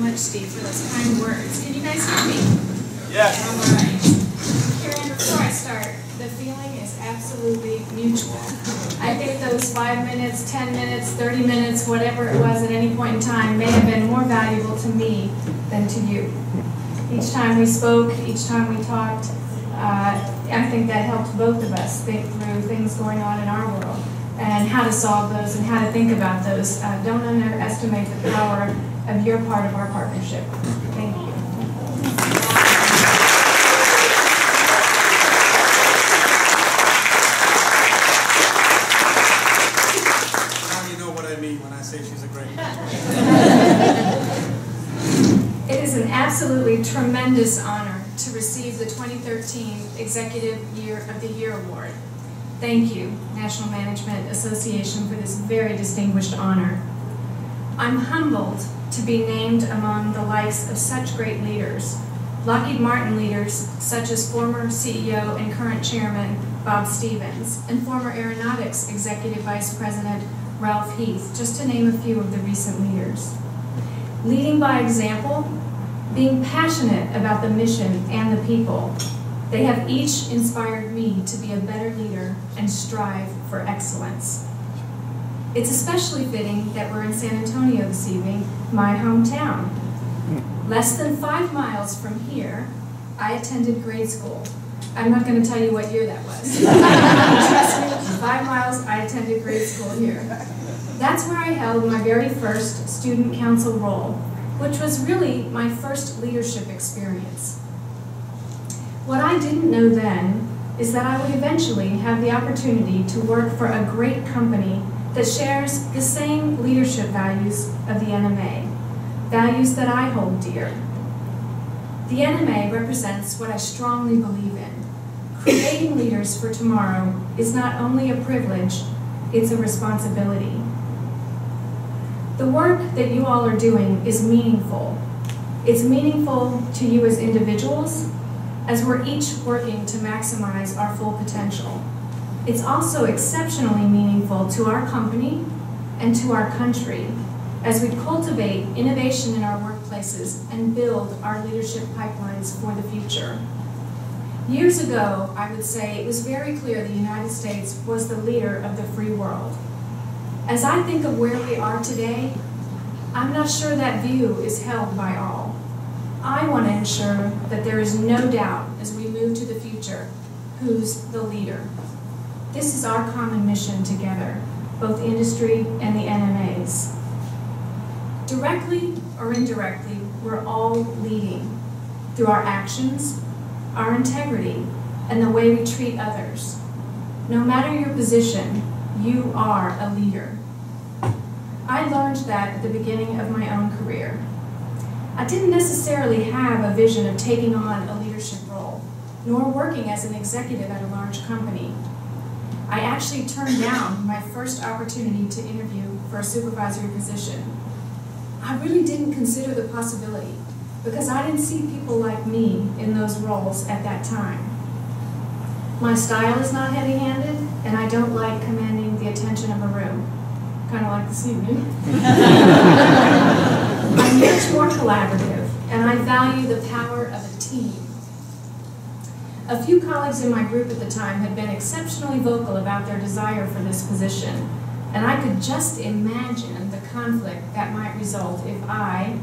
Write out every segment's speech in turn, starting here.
much, Steve, for those kind words. Can you guys hear me? Yes. All right. Karen, before I start, the feeling is absolutely mutual. I think those 5 minutes, 10 minutes, 30 minutes, whatever it was at any point in time may have been more valuable to me than to you. Each time we spoke, each time we talked, I think that helped both of us think through things going on in our world and how to solve those and how to think about those. Don't underestimate the power of your part of our partnership. Thank you. Now you know what I mean when I say she's a great It is an absolutely tremendous honor to receive the 2013 Executive Year of the Year Award. Thank you, National Management Association, for this very distinguished honor. I'm humbled to be named among the likes of such great leaders, Lockheed Martin leaders such as former CEO and current Chairman Bob Stevens, and former Aeronautics Executive Vice President Ralph Heath, just to name a few of the recent leaders. Leading by example, being passionate about the mission and the people, they have each inspired me to be a better leader and strive for excellence. It's especially fitting that we're in San Antonio this evening, my hometown. Less than 5 miles from here, I attended grade school. I'm not going to tell you what year that was. Trust me, 5 miles, I attended grade school here. That's where I held my very first student council role, which was really my first leadership experience. What I didn't know then is that I would eventually have the opportunity to work for a great company that shares the same leadership values of the NMA, values that I hold dear. The NMA represents what I strongly believe in. Creating leaders for tomorrow is not only a privilege, it's a responsibility. The work that you all are doing is meaningful. It's meaningful to you as individuals, as we're each working to maximize our full potential. It's also exceptionally meaningful to our company and to our country as we cultivate innovation in our workplaces and build our leadership pipelines for the future. Years ago, I would say it was very clear the United States was the leader of the free world. As I think of where we are today, I'm not sure that view is held by all. I want to ensure that there is no doubt as we move to the future who's the leader. This is our common mission together, both industry and the NMAs. Directly or indirectly, we're all leading through our actions, our integrity, and the way we treat others. No matter your position, you are a leader. I learned that at the beginning of my own career. I didn't necessarily have a vision of taking on a leadership role, nor working as an executive at a large company. I actually turned down my first opportunity to interview for a supervisory position. I really didn't consider the possibility because I didn't see people like me in those roles at that time. My style is not heavy-handed, and I don't like commanding the attention of a room, kind of like this evening. I'm much more collaborative, and I value the power of a team. A few colleagues in my group at the time had been exceptionally vocal about their desire for this position, and I could just imagine the conflict that might result if I,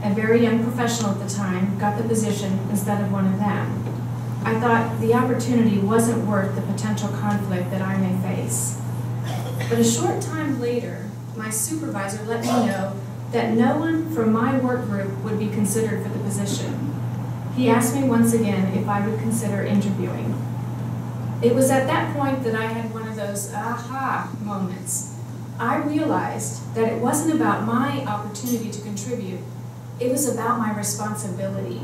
a very young professional at the time, got the position instead of one of them. I thought the opportunity wasn't worth the potential conflict that I may face. But a short time later, my supervisor let me know that no one from my work group would be considered for the position. He asked me once again if I would consider interviewing. It was at that point that I had one of those aha moments. I realized that it wasn't about my opportunity to contribute, it was about my responsibility.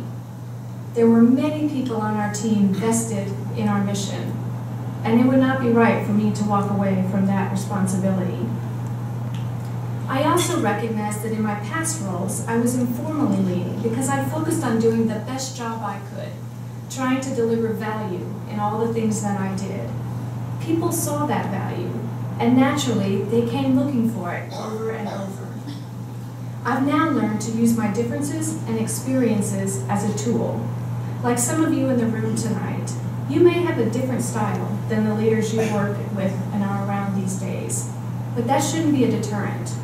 There were many people on our team vested in our mission, and it would not be right for me to walk away from that responsibility. I also recognized that in my past roles, I was informally leading because I focused on doing the best job I could, trying to deliver value in all the things that I did. People saw that value, and naturally, they came looking for it over and over. I've now learned to use my differences and experiences as a tool. Like some of you in the room tonight, you may have a different style than the leaders you work with and are around these days, but that shouldn't be a deterrent.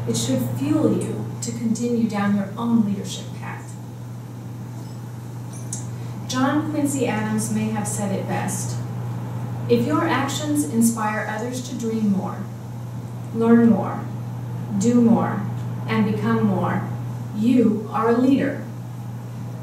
It should fuel you to continue down your own leadership path. John Quincy Adams may have said it best. If your actions inspire others to dream more, learn more, do more, and become more, you are a leader.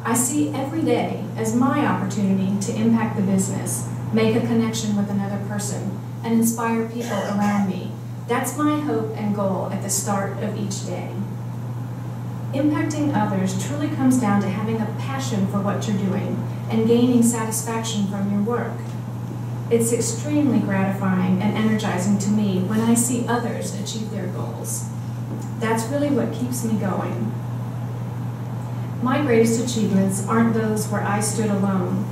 I see every day as my opportunity to impact the business, make a connection with another person, and inspire people around me. That's my hope and goal at the start of each day. Impacting others truly comes down to having a passion for what you're doing and gaining satisfaction from your work. It's extremely gratifying and energizing to me when I see others achieve their goals. That's really what keeps me going. My greatest achievements aren't those where I stood alone,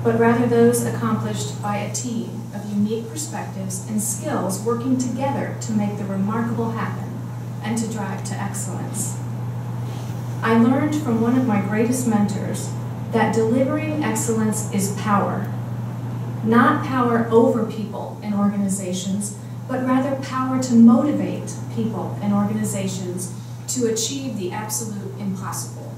but rather those accomplished by a team of unique perspectives and skills working together to make the remarkable happen and to drive to excellence. I learned from one of my greatest mentors that delivering excellence is power. Not power over people and organizations, but rather power to motivate people and organizations to achieve the absolute impossible.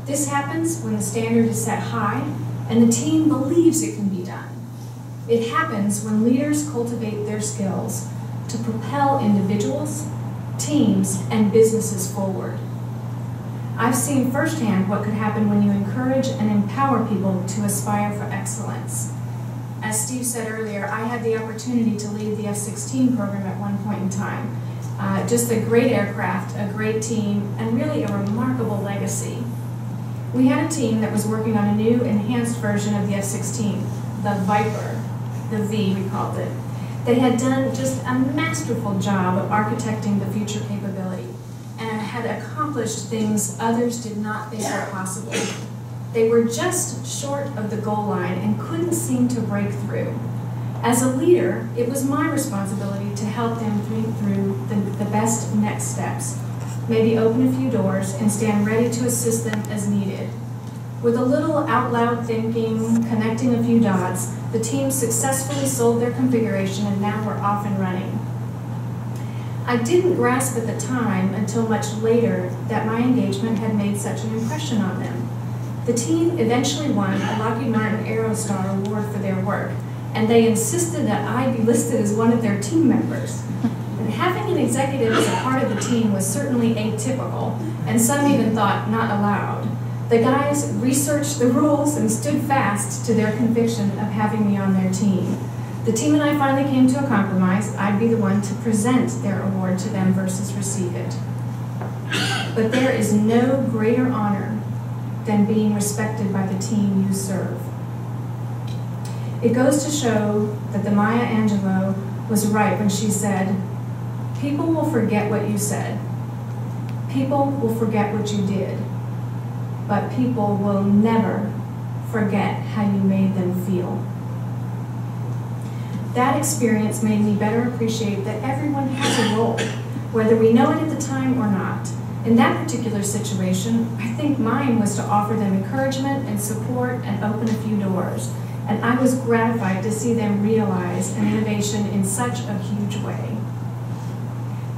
This happens when the standard is set high and the team believes it can be done. It happens when leaders cultivate their skills to propel individuals, teams, and businesses forward. I've seen firsthand what could happen when you encourage and empower people to aspire for excellence. As Steve said earlier, I had the opportunity to lead the F-16 program at one point in time. Just a great aircraft, a great team, and really a remarkable legacy. We had a team that was working on a new enhanced version of the F-16, the Viper, the V we called it. They had done just a masterful job of architecting the future capability and had accomplished things others did not think were possible. They were just short of the goal line and couldn't seem to break through. As a leader, it was my responsibility to help them think through the best next steps, maybe open a few doors and stand ready to assist them as needed. With a little out loud thinking, connecting a few dots, the team successfully sold their configuration and now we're off and running. I didn't grasp at the time until much later that my engagement had made such an impression on them. The team eventually won a Lockheed Martin Aerostar Award for their work, and they insisted that I be listed as one of their team members. And having an executive as a part of the team was certainly atypical, and some even thought not allowed. The guys researched the rules and stood fast to their conviction of having me on their team. The team and I finally came to a compromise. I'd be the one to present their award to them versus receive it. But there is no greater honor than being respected by the team you serve. It goes to show that the Maya Angelou was right when she said, "People will forget what you said. People will forget what you did. But people will never forget how you made them feel." That experience made me better appreciate that everyone has a role, whether we know it at the time or not. In that particular situation, I think mine was to offer them encouragement and support and open a few doors. And I was gratified to see them realize an innovation in such a huge way.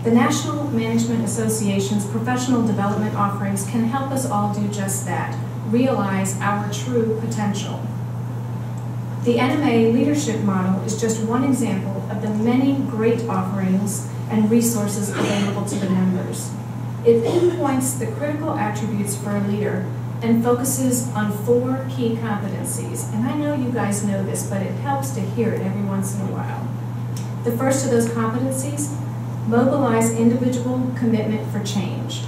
The National Management Association's professional development offerings can help us all do just that, realize our true potential. The NMA leadership model is just one example of the many great offerings and resources available to the members. It pinpoints the critical attributes for a leader and focuses on 4 key competencies. And I know you guys know this, but it helps to hear it every once in a while. The first of those competencies, mobilize individual commitment for change.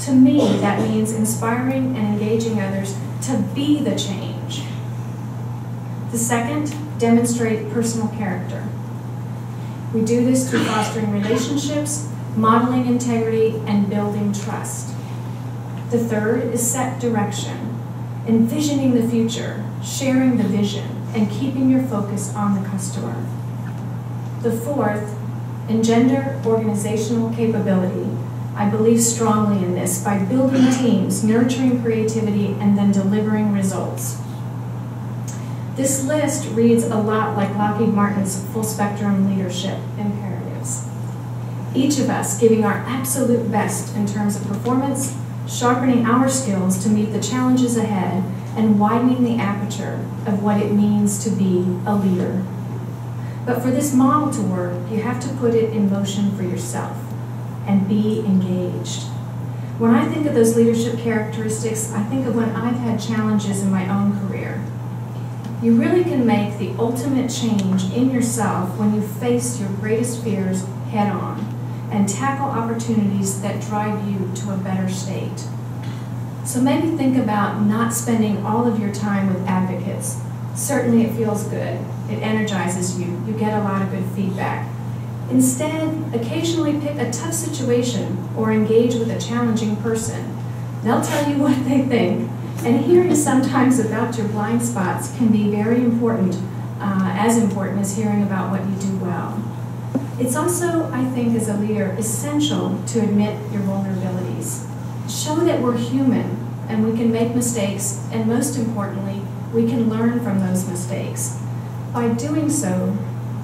To me, that means inspiring and engaging others to be the change. The second, demonstrate personal character. We do this through fostering relationships, modeling integrity, and building trust. The third is set direction, envisioning the future, sharing the vision, and keeping your focus on the customer. The fourth, engender organizational capability, I believe strongly in this by building teams, nurturing creativity, and then delivering results. This list reads a lot like Lockheed Martin's full spectrum leadership imperatives. Each of us giving our absolute best in terms of performance, sharpening our skills to meet the challenges ahead, and widening the aperture of what it means to be a leader. But for this model to work, you have to put it in motion for yourself and be engaged. When I think of those leadership characteristics, I think of when I've had challenges in my own career. You really can make the ultimate change in yourself when you face your greatest fears head on and tackle opportunities that drive you to a better state. So maybe think about not spending all of your time with advocates. Certainly it feels good. It energizes you. You get a lot of good feedback. Instead, occasionally pick a tough situation or engage with a challenging person. They'll tell you what they think, and hearing sometimes about your blind spots can be very important, as important as hearing about what you do well. It's also, I think, as a leader, essential to admit your vulnerabilities. Show that we're human and we can make mistakes, and most importantly, we can learn from those mistakes. By doing so,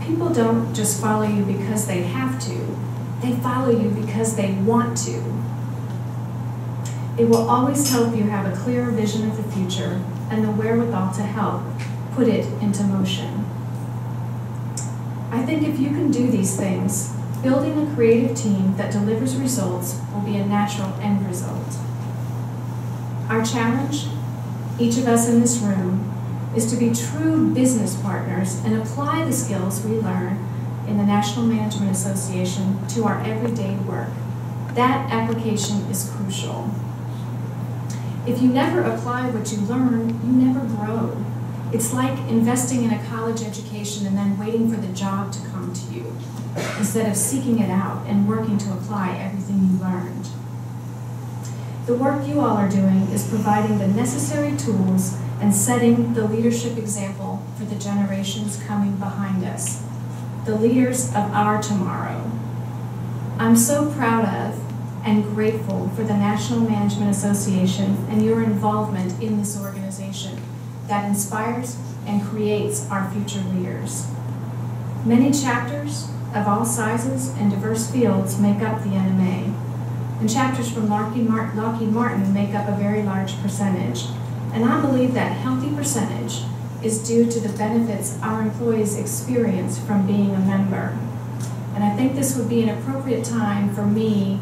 people don't just follow you because they have to, they follow you because they want to. It will always help you have a clearer vision of the future and the wherewithal to help put it into motion. I think if you can do these things, building a creative team that delivers results will be a natural end result. Our challenge, each of us in this room, is to be true business partners and apply the skills we learn in the National Management Association to our everyday work. That application is crucial. If you never apply what you learn, you never grow. It's like investing in a college education and then waiting for the job to come to you, instead of seeking it out and working to apply everything you learned. The work you all are doing is providing the necessary tools and setting the leadership example for the generations coming behind us, the leaders of our tomorrow. I'm so proud of and grateful for the National Management Association and your involvement in this organization that inspires and creates our future leaders. Many chapters of all sizes and diverse fields make up the NMA, and chapters from Lockheed Martin make up a very large percentage. And I believe that healthy percentage is due to the benefits our employees experience from being a member. And I think this would be an appropriate time for me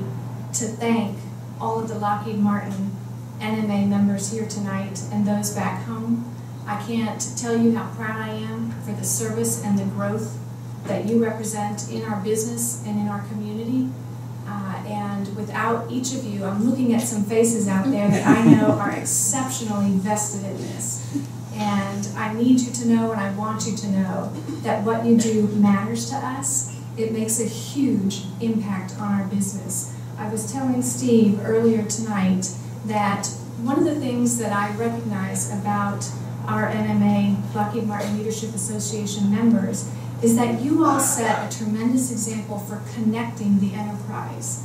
to thank all of the Lockheed Martin NMA members here tonight and those back home. I can't tell you how proud I am for the service and the growth that you represent in our business and in our community. And without each of you, I'm looking at some faces out there that I know are exceptionally vested in this. And I need you to know, and I want you to know, that what you do matters to us. It makes a huge impact on our business. I was telling Steve earlier tonight that one of the things that I recognize about our NMA, Lockheed Martin Leadership Association members, is that you all set a tremendous example for connecting the enterprise.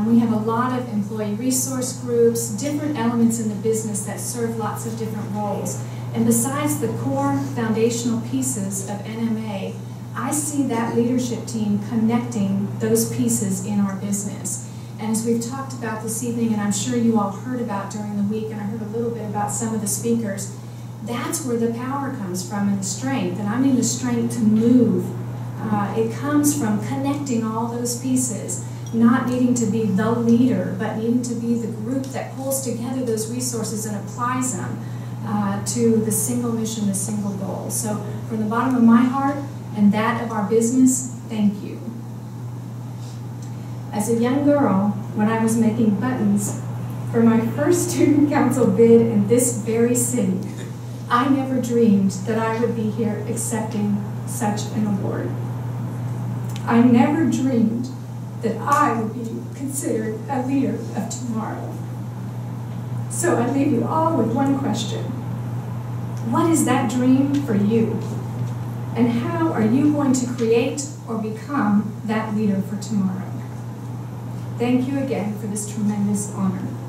We have a lot of employee resource groups, different elements in the business that serve lots of different roles. And besides the core foundational pieces of NMA, I see that leadership team connecting those pieces in our business. And as we've talked about this evening, and I'm sure you all heard about during the week, and I heard a little bit about some of the speakers, that's where the power comes from and the strength. And I mean the strength to move. It comes from connecting all those pieces, not needing to be the leader, but needing to be the group that pulls together those resources and applies them to the single mission, the single goal. So from the bottom of my heart and that of our business, thank you. As a young girl, when I was making buttons for my first student council bid in this very city, I never dreamed that I would be here accepting such an award. I never dreamed that I would be considered a leader of tomorrow. So I leave you all with one question. What is that dream for you? And how are you going to create or become that leader for tomorrow? Thank you again for this tremendous honor.